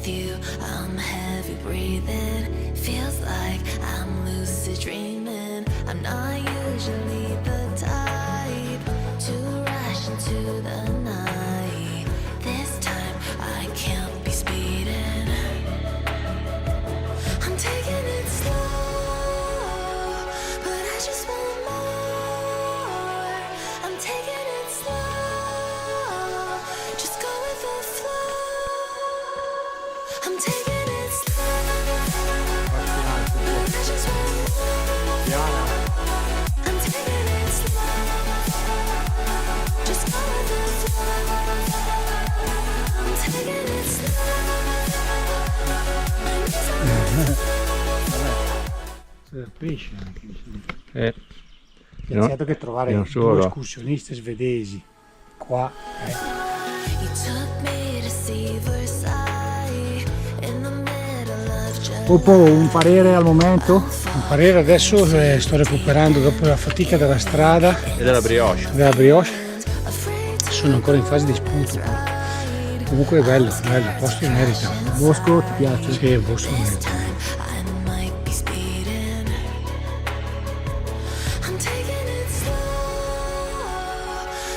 with you, I'm heavy breathing. Feels like I'm lucid dreaming. I'm not usually the type to rush into the night. This time I can't be speeding. I'm taking it slow, but I just want more. I'm taking it slow, just go with the flow. I'm taking it slow, but I just want more. I'm taking it slow, just go with the flow. I'm taking it slow. Pesce anche. Certo che trovare non due escursionisti svedesi qua Dopo un parere al momento? un parere adesso, sto recuperando dopo la fatica della strada E della brioche. sono ancora in fase di spunto qua. Comunque è bello, il posto merita. Il bosco ti piace? Sì, il bosco merita. I'm taking it slow,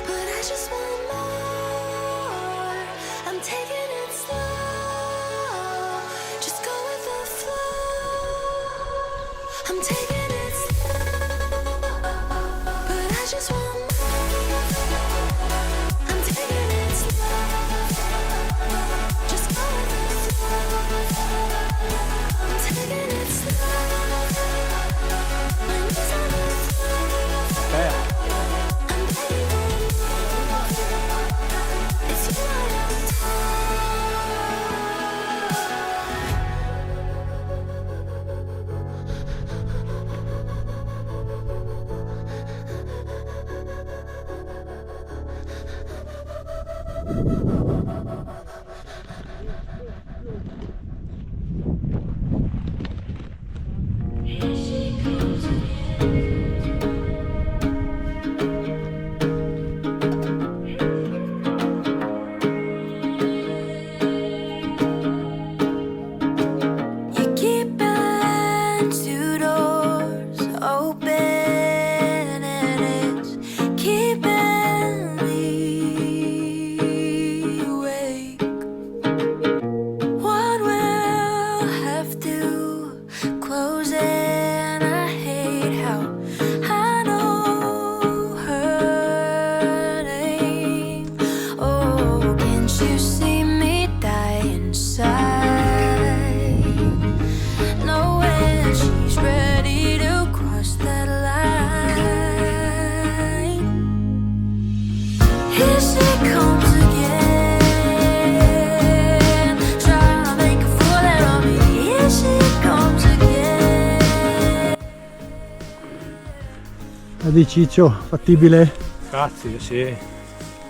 but I just want more. I'm taking it slow, just go with the flow. I'm taking it slow, my knees on the floor. I'm begging for more. It's you I am. Di Ciccio, fattibile? Grazie, sì,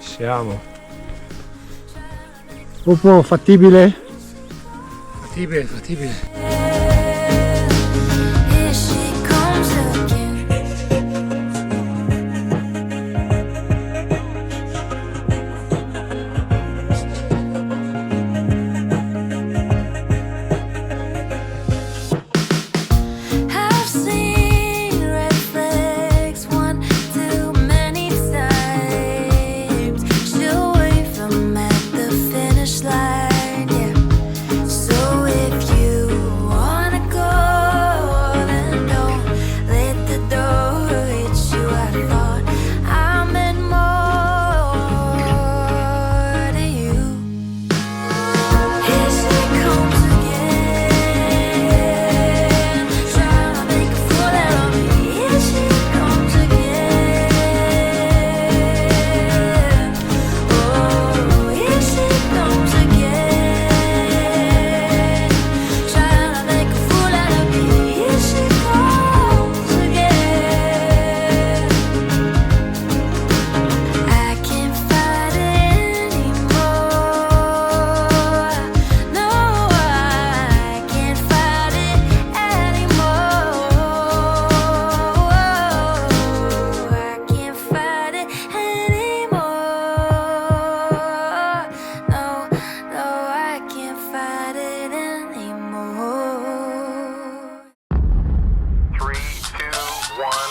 siamo. Dopo fattibile? Fattibile.